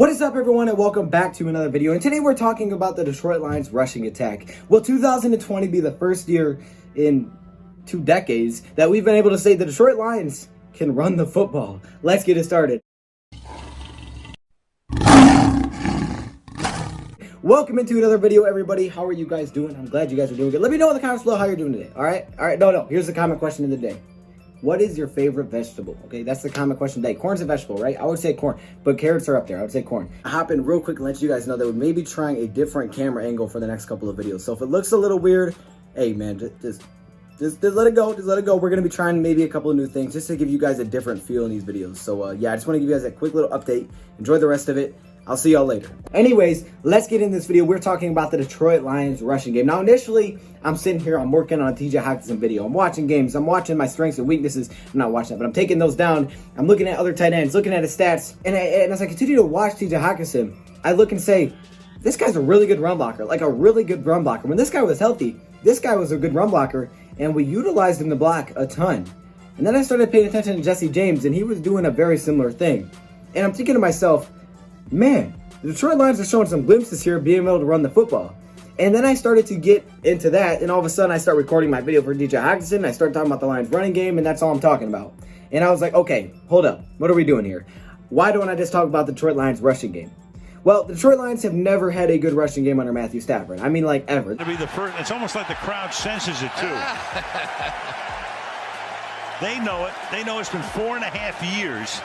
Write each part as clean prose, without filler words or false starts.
What is up, everyone, and welcome back to another video. And today we're talking about the Detroit Lions rushing attack. Will 2020 be the first year in 2 decades that we've been able to say the Detroit Lions can run the football? Let's get it started. Welcome into another video, everybody. How are you guys doing? I'm glad you guys are doing good. Let me know in the comments below how you're doing today. All right. No. Here's the comment question of the day. What is your favorite vegetable? Okay, that's the common question today. Corn's a vegetable, right? I would say corn, but carrots are up there. I would say corn. I hop in real quick and let you guys know that we may be trying a different camera angle for the next couple of videos. So if it looks a little weird, hey man, just let it go. Just let it go. We're gonna be trying maybe a couple of new things just to give you guys a different feel in these videos. So yeah, I just want to give you guys a quick little update. Enjoy the rest of it. I'll see y'all later. Anyways, let's get in this video. We're talking about the Detroit Lions rushing game. Now, initially, I'm sitting here, I'm working on a TJ Hockenson video. I'm watching games. I'm watching my strengths and weaknesses. I'm not watching that, but I'm taking those down. I'm looking at other tight ends, looking at his stats. And as I continue to watch TJ Hockenson, I look and say, this guy's a really good run blocker, like a really good run blocker. When this guy was healthy, this guy was a good run blocker, and we utilized him to block a ton. And then I started paying attention to Jesse James, and he was doing a very similar thing. And I'm thinking to myself, man, the Detroit Lions are showing some glimpses here of being able to run the football. And then I started to get into that, and all of a sudden I start recording my video for DJ Hockenson. I start talking about the Lions running game, and that's all I'm talking about. And I was like, okay, hold up. What are we doing here? Why don't I just talk about the Detroit Lions rushing game? Well, the Detroit Lions have never had a good rushing game under Matthew Stafford. I mean, like, ever. To be the first, it's almost like the crowd senses it, too. They know it. They know it's been 4.5 years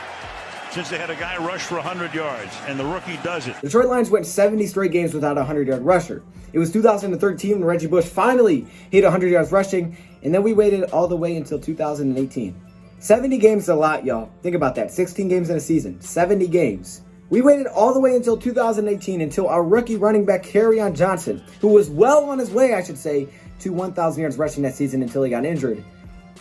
since they had a guy rush for 100 yards, and the rookie does it. The Detroit Lions went 70 straight games without a 100-yard rusher. It was 2013 when Reggie Bush finally hit 100 yards rushing, and then we waited all the way until 2018. 70 games is a lot, y'all. Think about that. 16 games in a season. 70 games. We waited all the way until 2018 until our rookie running back, Kerryon Johnson, who was well on his way, I should say, to 1,000 yards rushing that season until he got injured,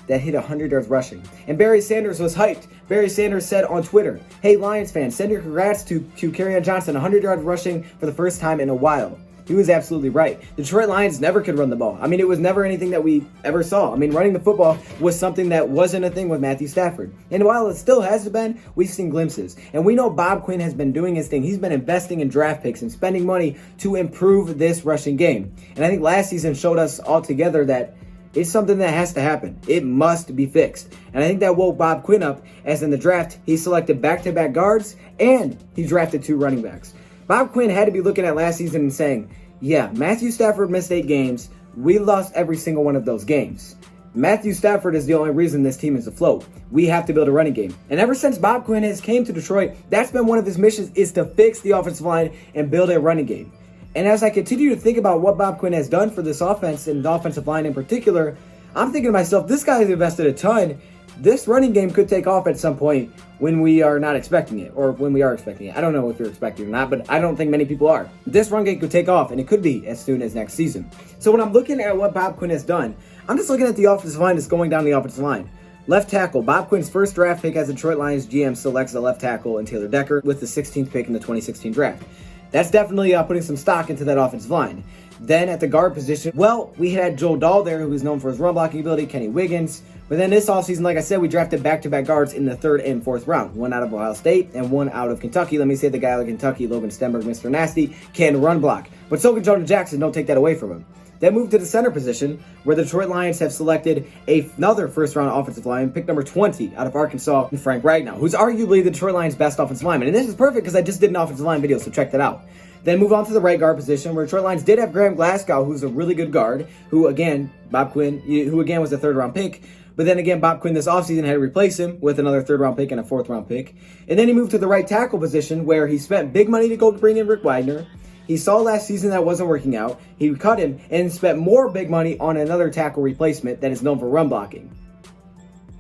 that hit 100 yards rushing. And Barry Sanders was hyped. Barry Sanders said on Twitter, hey, Lions fans, send your congrats to Kerryon Johnson, 100 yards rushing for the first time in a while. He was absolutely right. The Detroit Lions never could run the ball. I mean, it was never anything that we ever saw. I mean, running the football was something that wasn't a thing with Matthew Stafford. And while it still has been, we've seen glimpses. And we know Bob Quinn has been doing his thing. He's been investing in draft picks and spending money to improve this rushing game. And I think last season showed us all together that it's something that has to happen. It must be fixed. And I think that woke Bob Quinn up, as in the draft, he selected back-to-back guards and he drafted 2 running backs. Bob Quinn had to be looking at last season and saying, yeah, Matthew Stafford missed 8 games. We lost every single one of those games. Matthew Stafford is the only reason this team is afloat. We have to build a running game. And ever since Bob Quinn has came to Detroit, that's been one of his missions, is to fix the offensive line and build a running game. And as I continue to think about what Bob Quinn has done for this offense and the offensive line in particular, I'm thinking to myself, this guy has invested a ton. This running game could take off at some point when we are not expecting it, or when we are expecting it. I don't know if you're expecting it or not, but I don't think many people are. This run game could take off, and it could be as soon as next season. So when I'm looking at what Bob Quinn has done, I'm just looking at the offensive line that's going down the offensive line. Left tackle, Bob Quinn's first draft pick as a Detroit Lions GM selects a left tackle in Taylor Decker with the 16th pick in the 2016 draft. That's definitely putting some stock into that offensive line. Then at the guard position, well, we had Joe Dahl there, who was known for his run blocking ability, Kenny Wiggins. But then this offseason, like I said, we drafted back-to-back guards in the 3rd and 4th round. One out of Ohio State and one out of Kentucky. Let me say the guy out of Kentucky, Logan Stenberg, Mr. Nasty, can run block. But so can Jonah Jackson, don't take that away from him. Then move to the center position, where the Detroit Lions have selected another first-round offensive lineman, pick number 20 out of Arkansas, Frank Ragnow, who's arguably the Detroit Lions' best offensive lineman. And this is perfect because I just did an offensive line video, so check that out. Then move on to the right guard position, where Detroit Lions did have Graham Glasgow, who's a really good guard, who again, Bob Quinn, who again was a 3rd-round pick. But then again, Bob Quinn this offseason had to replace him with another 3rd-round pick and a 4th-round pick. And then he moved to the right tackle position, where he spent big money to go bring in Rick Wagner. He saw last season that wasn't working out. He cut him and spent more big money on another tackle replacement that is known for run blocking.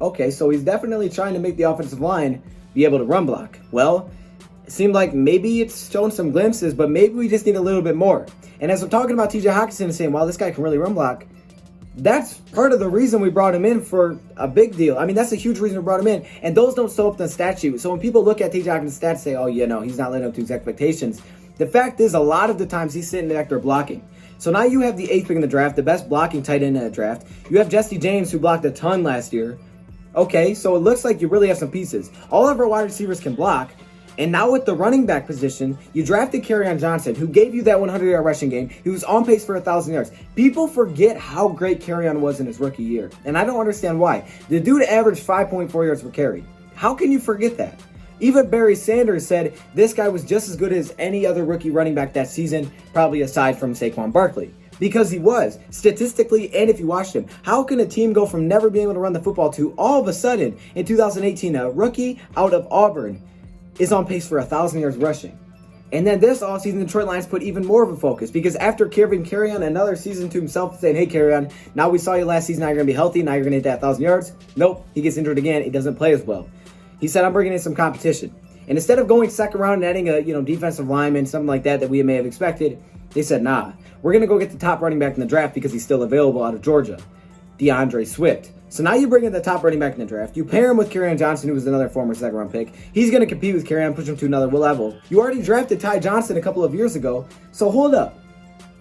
Okay, so he's definitely trying to make the offensive line be able to run block. Well, it seemed like maybe it's shown some glimpses, but maybe we just need a little bit more. And as I'm talking about TJ Hockenson and saying, wow, this guy can really run block, that's part of the reason we brought him in for a big deal. I mean, that's a huge reason we brought him in. And those don't show up in the stat sheet. So when people look at TJ Hockenson's stats and say, oh, yeah, no, he's not living up to his expectations, the fact is a lot of the times he's sitting back there blocking. So now you have the 8th pick in the draft, the best blocking tight end in the draft. You have Jesse James, who blocked a ton last year. Okay, so it looks like you really have some pieces. All of our wide receivers can block. And now with the running back position, you drafted Kerryon Johnson, who gave you that 100-yard rushing game. He was on pace for 1,000 yards. People forget how great Kerryon was in his rookie year, and I don't understand why. The dude averaged 5.4 yards per carry. How can you forget that? Even Barry Sanders said this guy was just as good as any other rookie running back that season, probably aside from Saquon Barkley. Because he was, statistically, and if you watched him. How can a team go from never being able to run the football to all of a sudden, in 2018, a rookie out of Auburn is on pace for 1,000 yards rushing? And then this offseason, the Detroit Lions put even more of a focus, because after giving Kerryon another season to himself, saying, hey, Kerryon, now we saw you last season, now you're going to be healthy, now you're going to hit that 1,000 yards. Nope, he gets injured again, he doesn't play as well. He said, I'm bringing in some competition. And instead of going second round and adding a defensive lineman, something like that we may have expected, they said, nah, we're going to go get the top running back in the draft because he's still available out of Georgia, DeAndre Swift. So now you bring in the top running back in the draft. You pair him with Kerryon Johnson, who was another former second-round pick. He's going to compete with Kerryon, push him to another level. You already drafted Ty Johnson a couple of years ago, so hold up.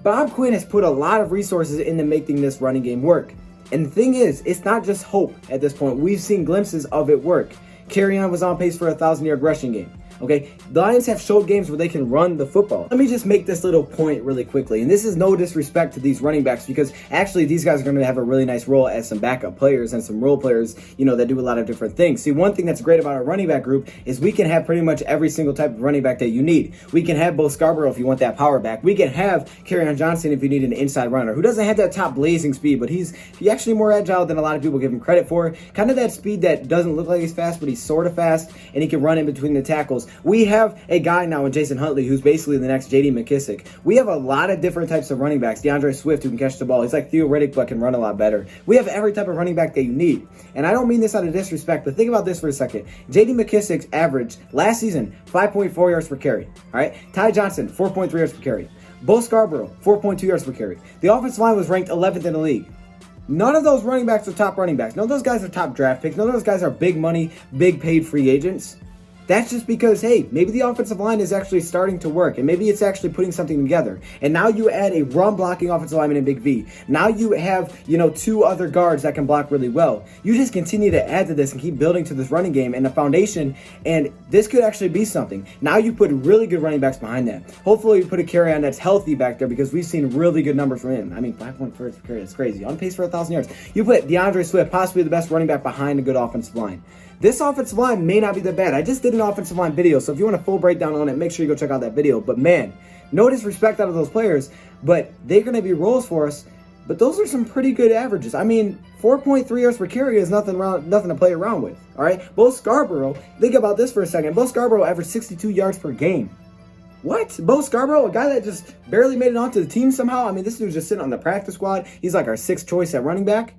Bob Quinn has put a lot of resources into making this running game work. And the thing is, it's not just hope at this point. We've seen glimpses of it work. Kerryon was on pace for a 1,000-yard rushing game. Okay, the Lions have showed games where they can run the football. Let me just make this little point really quickly, and this is no disrespect to these running backs, because actually these guys are going to have a really nice role as some backup players and some role players, that do a lot of different things. See, one thing that's great about our running back group is we can have pretty much every single type of running back that you need. We can have Bo Scarborough if you want that power back. We can have Kerryon Johnson if you need an inside runner who doesn't have that top blazing speed, but he's actually more agile than a lot of people give him credit for. Kind of that speed that doesn't look like he's fast, but he's sort of fast, and he can run in between the tackles. We have a guy now in Jason Huntley who's basically the next J.D. McKissick. We have a lot of different types of running backs. DeAndre Swift, who can catch the ball. He's like Theo Riddick, but can run a lot better. We have every type of running back that you need. And I don't mean this out of disrespect, but think about this for a second. J.D. McKissick's average last season, 5.4 yards per carry. All right. Ty Johnson, 4.3 yards per carry. Bo Scarborough, 4.2 yards per carry. The offensive line was ranked 11th in the league. None of those running backs are top running backs. None of those guys are top draft picks. None of those guys are big money, big paid free agents. That's just because, hey, maybe the offensive line is actually starting to work, and maybe it's actually putting something together. And now you add a run-blocking offensive lineman in Big V. Now you have, two other guards that can block really well. You just continue to add to this and keep building to this running game and the foundation, and this could actually be something. Now you put really good running backs behind that. Hopefully you put a Kerryon that's healthy back there, because we've seen really good numbers from him. I mean, 5.4 per carry, that's crazy. On pace for 1,000 yards. You put DeAndre Swift, possibly the best running back behind a good offensive line. This offensive line may not be that bad. I just did an offensive line video, so if you want a full breakdown on it, make sure you go check out that video. But man, no disrespect out of those players, but they're going to be roles for us. But those are some pretty good averages. I mean, 4.3 yards per carry is nothing to play around with. All right, Bo Scarborough. Think about this for a second. Bo Scarborough averaged 62 yards per game. What? Bo Scarborough, a guy that just barely made it onto the team somehow. I mean, this dude's just sitting on the practice squad. He's like our 6th choice at running back.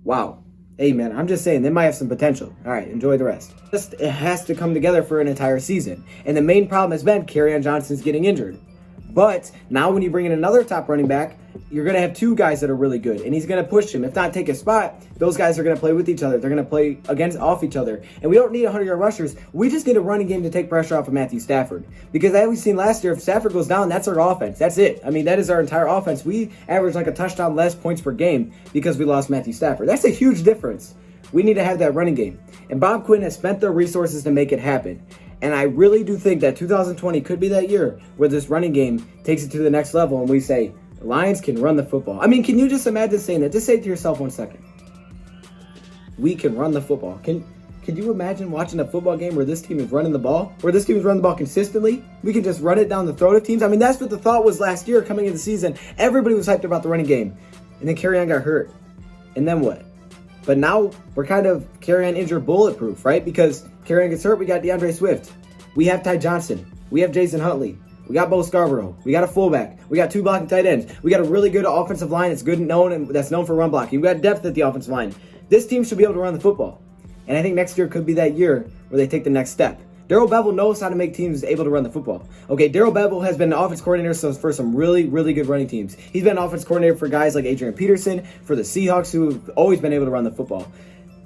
Wow. Hey, man, I'm just saying, they might have some potential. All right, enjoy the rest. It has to come together for an entire season. And the main problem has been Kerryon Johnson's getting injured. But now when you bring in another top running back, you're going to have two guys that are really good. And he's going to push him. If not take a spot, those guys are going to play with each other. They're going to play off each other. And we don't need 100-yard rushers. We just need a running game to take pressure off of Matthew Stafford. Because as we've seen last year, if Stafford goes down, that's our offense. That's it. I mean, that is our entire offense. We average like a touchdown less points per game because we lost Matthew Stafford. That's a huge difference. We need to have that running game. And Bob Quinn has spent their resources to make it happen. And I really do think that 2020 could be that year where this running game takes it to the next level and we say, the Lions can run the football. I mean, can you just imagine saying that? Just say it to yourself 1 second. We can run the football. Can you imagine watching a football game where this team is running the ball? Where this team is running the ball consistently? We can just run it down the throat of teams? I mean, that's what the thought was last year coming into the season. Everybody was hyped about the running game. And then Kerryon got hurt. And then what? But now we're kind of Kerryon injured bulletproof, right? Because Kerryon gets hurt, we got DeAndre Swift. We have Ty Johnson. We have Jason Huntley. We got Bo Scarborough. We got a fullback. We got 2 blocking tight ends. We got a really good offensive line that's known for run blocking. We got depth at the offensive line. This team should be able to run the football. And I think next year could be that year where they take the next step. Darrell Bevell knows how to make teams able to run the football. Okay, Darrell Bevell has been an offense coordinator for some really, really good running teams. He's been an offense coordinator for guys like Adrian Peterson, for the Seahawks, who have always been able to run the football.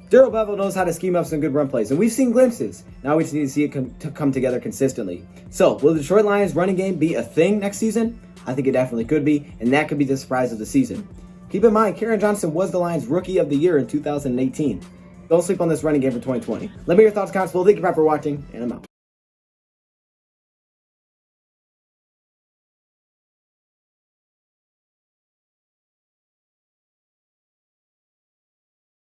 Darrell Bevell knows how to scheme up some good run plays, and we've seen glimpses. Now we just need to see it come together consistently. So, will the Detroit Lions running game be a thing next season? I think it definitely could be, and that could be the surprise of the season. Keep in mind, Kerryon Johnson was the Lions Rookie of the Year in 2018. Don't sleep on this running game for 2020. Let me know your thoughts, comments below. Thank you for watching, and I'm out.